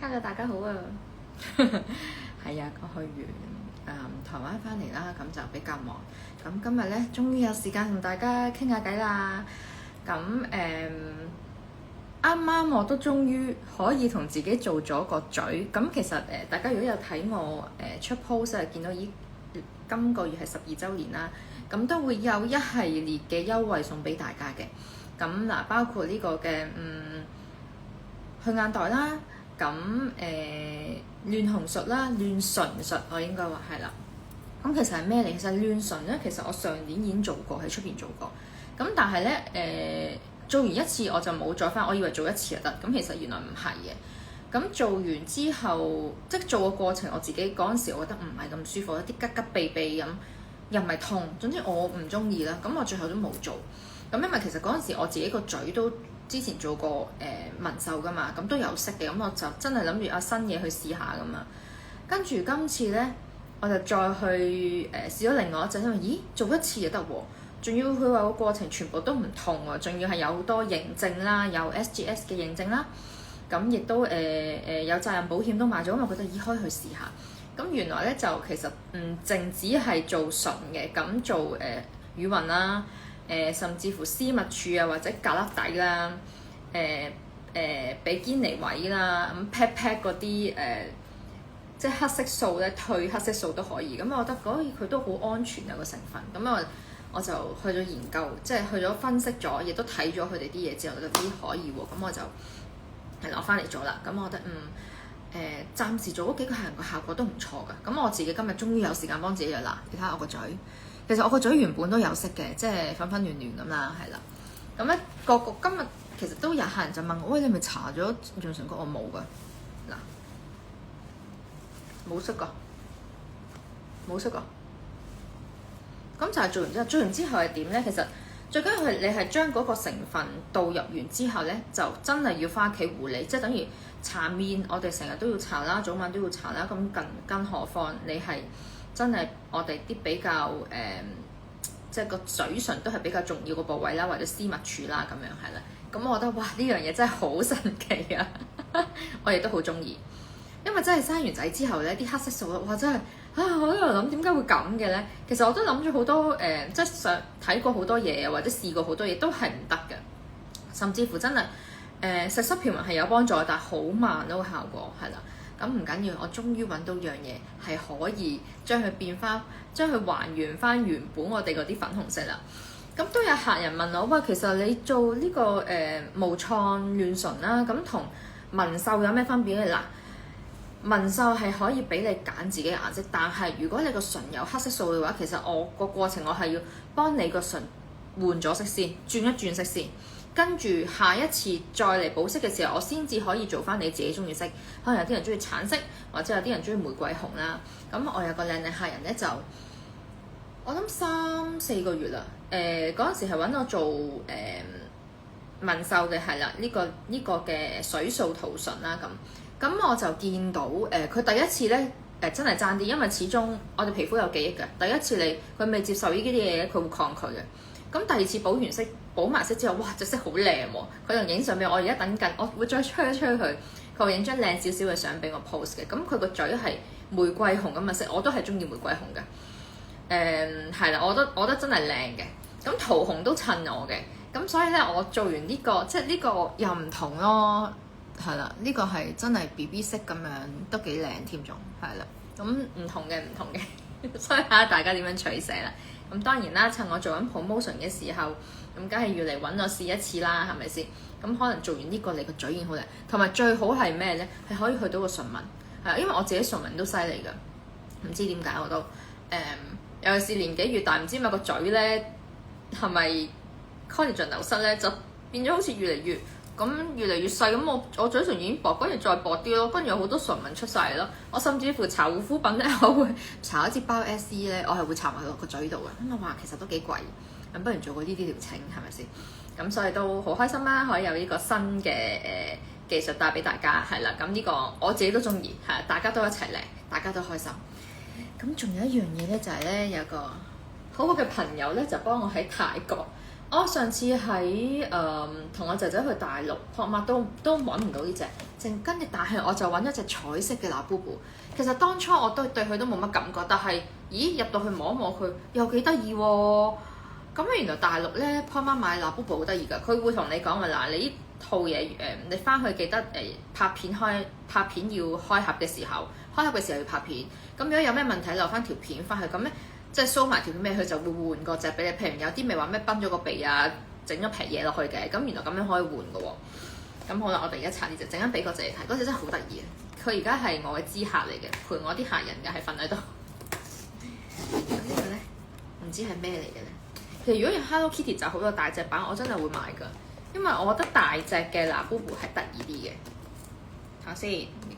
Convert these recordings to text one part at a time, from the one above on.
Hello，大家好啊！係啊，我去完台灣翻嚟啦，咁就比較忙。咁今日咧，終於有時間同大家傾下偈啦。咁啱啱我都終於可以同自己做咗個嘴。咁其實大家如果有睇我出 post 啊，見到今個月係12週年啦，咁都會有一系列嘅優惠送俾大家嘅。咁嗱，包括呢個嘅去眼袋啦。咁亂紅術啦，亂唇術我應該話係啦。咁其實係咩嚟？其實亂唇咧，其實我上年已經做過，喺出邊做過。咁但係咧做完一次我就冇再翻，我以為做一次就得。咁其實原來唔係嘅。咁做完之後，即係做個過程，我自己嗰陣時我覺得唔係咁舒服，一啲吉吉痹痹咁，又唔係痛。總之我唔中意啦。咁我最後都冇做。咁因為其實嗰陣時我自己個嘴都之前做過紋繡噶嘛，咁都有識嘅，咁我就真係諗住新嘢去試下噶嘛。跟住今次咧，我就再去試咗另外一陣，因為咦做一次就得喎，仲要佢話個過程全部都唔痛喎，仲要係有好多認證啦，有 SGS 嘅認證啦，咁亦都有責任保險都買咗，咁我覺得可以去試下。咁原來咧就其實唔淨止係做唇嘅，咁做乳暈啦。甚至乎私密處啊，或者胳肋底啦，比堅尼位啦，咁 pat 嗰啲即係黑色素咧，退黑色素都可以。咁我覺得佢都好安全啊個成分。咁我就去咗研究，即係去咗分析咗，亦都睇咗佢哋啲嘢之後，覺得可以喎。咁我就係攞翻嚟做啦。咁我覺得暫時做嗰幾個客人個效果都唔錯㗎。咁我自己今日終於有時間幫自己啦。嗱，你睇下我個嘴。其實我個嘴原本都有色嘅，即係粉粉嫩嫩咁啦，係啦。咁咧個今日其實都有客人就問我：喂，你咪搽咗潤唇膏？我冇㗎，嗱，冇色㗎，冇色㗎。咁就係做完之後係點咧？其實最緊要係你係將嗰個成分導入完之後咧，就真係要返屋企護理，即係等於搽面，我哋成日都要搽啦，早晚都要搽啦。咁更何況你係真係我哋啲比較即係個嘴唇都係比較重要個部位啦，或者私密處啦咁樣係啦。咁我覺得哇，呢樣嘢真係好神奇啊！我亦都好中意，因為真係生完仔之後咧，啲黑色素哇真係我喺度諗點解會咁嘅咧？其實我都諗咗好多即係想睇過好多嘢，或者試過好多嘢都係唔得嘅，甚至乎真係食濕條紋係有幫助，但係好慢嗰個效果係啦。咁唔緊要，我終於揾到樣嘢係可以將佢變翻，將佢還原翻原本我哋嗰啲粉紅色啦。咁都有客人問我：喂，其實你做呢個無創亂唇啦，咁同紋繡有咩分別咧？嗱，紋繡係可以俾你揀自己嘅顏色，但係如果你個唇有黑色素嘅話，其實我個過程我係要幫你個唇換咗色先，轉一轉色先。跟住下一次再嚟補色嘅時候，我先至可以做翻你自己中意色。可能有啲人中意橙色，或者有啲人中意玫瑰紅啦。咁我有個靚女客人咧，就我諗3-4個月啦。嗰陣時係揾我做紋繡嘅，係啦，呢個嘅水素塗唇啦咁。咁我就見到佢第一次咧真係爭啲，因為始終我哋皮膚有記憶嘅。第一次佢未接受呢啲嘢，佢會抗拒嘅。咁第二次補埋色之後，哇！隻色好靚喎，佢仲影相俾我。而家等緊，我會再吹一吹佢，佢會影張靚少少嘅相俾我 post 嘅。咁佢個嘴係玫瑰紅咁嘅色，我都係中意玫瑰紅嘅。係啦，我覺得真係靚嘅。咁桃紅都襯我嘅。咁所以咧，我做完呢個，即係呢個又唔同咯。係啦，呢個係真係 BB 色咁樣，都幾靚添仲。係啦，咁唔同嘅，所以睇下大家點樣取捨啦。咁當然啦，趁我做緊 promotion 嘅時候，咁梗係要嚟揾我試一次啦，係咪先？咁可能做完呢個你個嘴已經好靚，同埋最好係咩咧？係可以去到個唇紋，係因為我自己唇紋都犀利㗎，唔知點解我都尤其是年紀越大，唔知咪個嘴咧係咪 collagen 流失咧，就變咗好似越嚟越細咁。我嘴唇已經薄，跟住再薄啲咯，跟住有好多唇紋出晒嚟咯。我甚至乎搽護膚品咧，我會搽一支包 SE 咧，我係會搽埋落個嘴度嘅。咁我話其實都幾貴，咁不如做過呢啲療程係咪先？咁所以都好開心啦，可以有呢個新嘅技術帶俾大家，係啦。咁呢個我自己都中意，係大家都一齊嚟，大家都開心。咁仲有一樣嘢咧，就係咧有個好好嘅朋友咧，就幫我喺泰國我上次喺同我仔仔去大陸撲馬都揾唔到呢隻，跟住但係我就揾一隻彩色嘅拿布布。其實當初我都對佢都冇乜感覺，但係咦入到去摸一摸佢又幾得意喎。咁原來大陸咧撲馬買拿布布好得意㗎，佢會同你講話嗱，你呢套嘢你翻去記得拍片要開盒嘅時候，開盒嘅時候要拍片。咁如果有咩問題留翻條片翻去，咁咧。即係梳埋條片咩，佢就會換個隻俾你。譬如有啲咪話咩崩咗個鼻啊，整咗撇嘢落去嘅，咁原來咁樣可以換嘅喎。咁好啦，我哋而家拆呢隻，陣間俾個隻你睇，嗰隻真係好得意啊！佢而家係我嘅知客嚟嘅，陪我啲客人嘅，係瞓喺度。咁呢個咧，唔知係咩嚟嘅咧？其實如果用 Hello Kitty 就好多大隻版，我真係會買㗎，因為我覺得大隻嘅拿布布係得意啲嘅。睇下先呢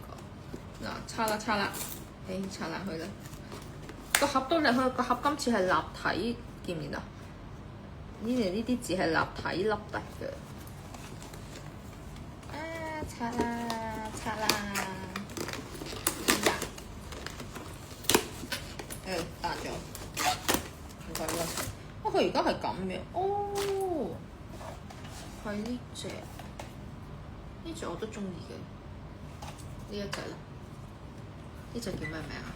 個，嗱叉啦，拆爛佢啦。個盒都靚，佢個盒今次係立體，見唔見啊？呢啲字係立體凹凸嘅。啊，拆啦！彈咗，唔該唔該。哦，佢而家係咁嘅，哦，係呢隻我都中意嘅，呢一隻啦，呢隻叫咩名啊？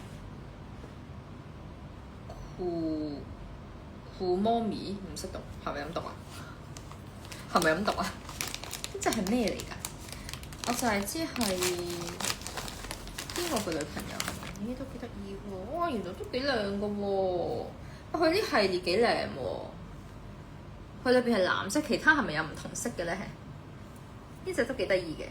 庫摩咪唔識讀，係咪咁讀啊？呢隻係咩嚟㗎？我就係知係邊個嘅女朋友係咪？咦，都幾得意喎！哇，原來都幾靚㗎喎！佢啲系列幾靚喎！佢裏邊係藍色，其他係咪有唔同色嘅咧？呢隻都幾得意嘅。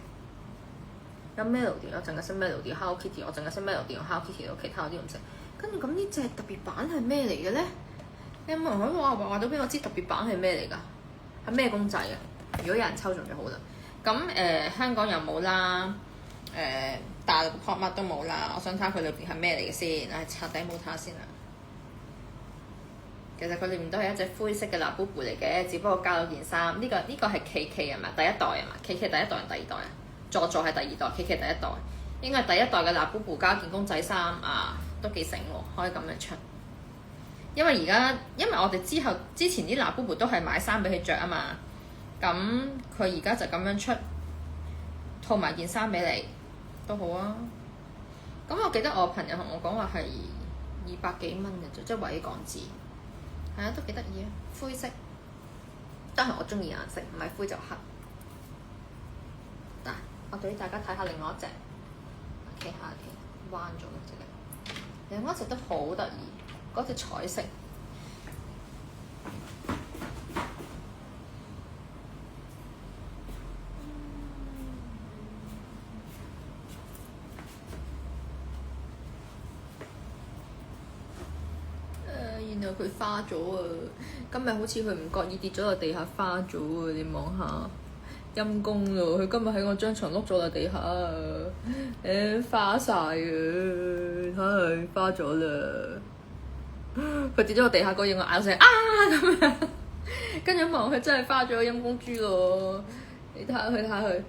有 Melody， 我淨係識 Melody、Hello Kitty， 我淨係識 Melody 同 Hello Kitty， 其他嗰啲唔識。跟住咁呢隻特別版係咩嚟嘅咧？你有冇人可以話到俾我知特別版係咩嚟㗎？係咩公仔啊？如果有人抽中就好啦。咁香港又冇啦，大陸 pop 乜都冇啦。我想睇下佢裏邊係咩嚟嘅先。拆底冇睇下先啦。其實佢裏面都係一隻灰色嘅拿布布嚟嘅，只不過加咗件衫。呢個係 KK 係咪？第一代係嘛？KK 第一代定第二代啊？座係第二代，KK 第一代。應該係第一代嘅拿布布加件公仔衫啊！都幾醒喎，可以咁樣出。因為我哋之前啲拿布布都係買衫俾佢着啊嘛，咁佢而家就咁樣出，套埋件衫俾你都好啊。咁我記得我朋友同我講話係200幾蚊嘅啫，即係為港紙。係啊，都幾得意啊，灰色，都係我中意顏色，唔係灰就黑。嗱，我俾大家睇下另外一隻，企下彎咗嗰隻。另外一隻都好得意，嗰隻彩色。原來佢花咗啊！今日好似佢唔覺意跌咗落地下花咗啊！你望下，陰公咯！佢今日喺我張床碌咗落地下啊！花晒啊！睇佢花咗啦！佢跌咗落地下嗰嘢，我咬成啊咁樣，跟住望佢真係花咗陰公豬咯！你睇下佢，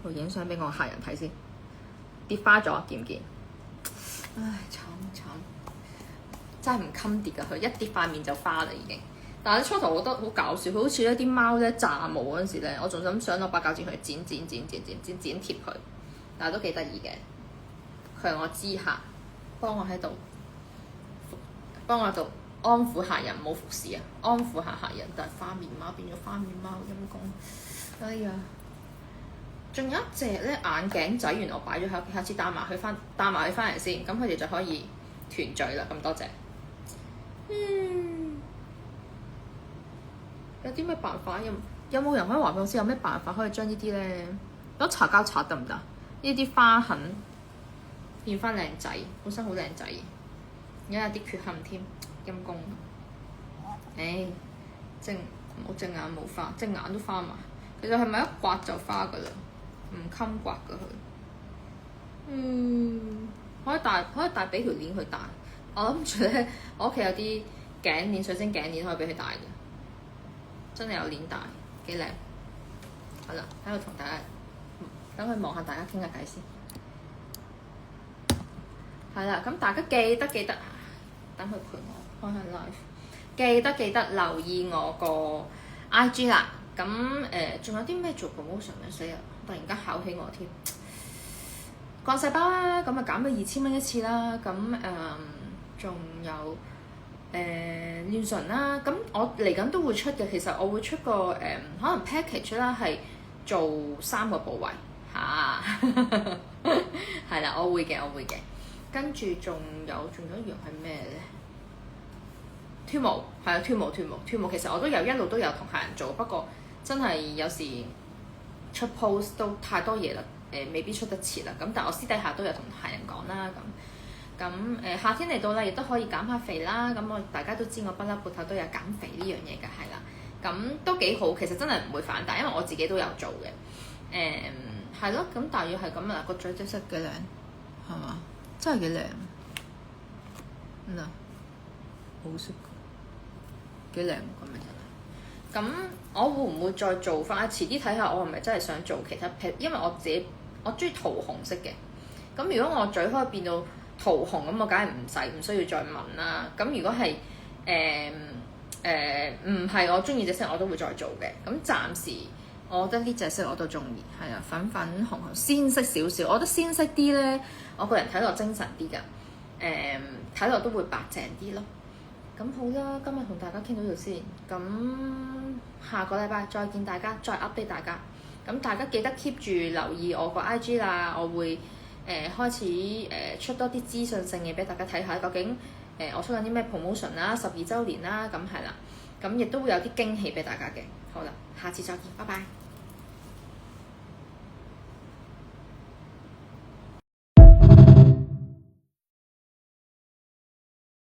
我影相俾我客人睇先，跌花咗見唔見？唉，慘！真係唔襟跌㗎，佢一跌塊面就花啦已經。但係初頭我覺得好搞笑，佢好似一啲貓咧炸毛嗰陣時咧，我仲想攞把鉸剪去剪貼佢，但係都幾得意嘅。佢係我知客，幫我喺度安撫客人，冇服侍啊，安撫下客人。但係花面貓變咗花面貓，陰公。哎呀，仲有一隻咧眼鏡仔，原來我擺咗喺屋企，下次帶埋佢翻嚟先，咁佢哋就可以團聚啦。咁多隻。有啲咩辦法？有冇人可以話俾我知有咩辦法可以將呢啲咧攞搽膠擦得唔得？呢啲花痕變翻靚仔，本身好靚仔，而家有啲缺陷添，陰公。我隻眼冇花，隻眼都花埋。其實係咪一刮就花噶啦？唔襟刮噶佢。可以帶俾條鏈佢戴。我諗住咧，我屋企有啲頸鏈、水晶頸鏈可以俾佢戴嘅，真係有鏈戴，幾靚。好啦，喺度同大家，等佢望下，大家傾下偈先。係啦，咁大家記得，等佢陪我開下 live。記得留意我個 IG 啦。咁仲有啲咩做 promotion 嘅？死啊！突然間考起我添。幹細胞啦，咁啊減到2000蚊一次啦。咁仲有嫩唇啦。咁我嚟緊都會出嘅。其實我會出個可能 package 啦，係做3個部位嚇。係啦，我會嘅。跟住仲有一樣係咩咧？脫毛係啊，脫毛。其實我都一路都有同客人做，不過真係有時出 post 都太多嘢啦，未必出得切啦。咁但係我私底下都有同客人講啦。咁夏天嚟到啦，亦都可以減下肥啦。咁我大家都知我不嬲鋪頭都有減肥呢樣嘢㗎，係啦。咁都幾好，其實真係唔會反彈，因為我自己都有做嘅。係咯，咁大約係咁啦。個嘴真係幾靚，係嘛？真係幾靚。嗱，好識。幾靚咁樣真係，咁我會唔會再做翻？遲啲睇下我係咪真係想做其他 pat，因為我中意桃紅色嘅。咁如果我嘴可以變到桃紅，咁我梗係唔需要再問啦。咁如果係唔係我中意隻色，我都會再做嘅。咁暫時我覺得呢隻色我都中意，係啊，粉粉紅紅鮮色少少。我覺得鮮色啲咧，我個人睇落精神啲㗎，睇落都會白淨啲咯。咁好啦，今日同大家傾到呢度先，咁下個禮拜再見大家，再 update 大家。咁大家記得 keep 住留意我個 IG 啦，我會開始出多啲資訊性嘅俾大家睇下，究竟我出緊啲咩 promotion 啦，12週年啦，咁係啦，咁亦都會有啲驚喜俾大家嘅。好啦，下次再見，拜拜。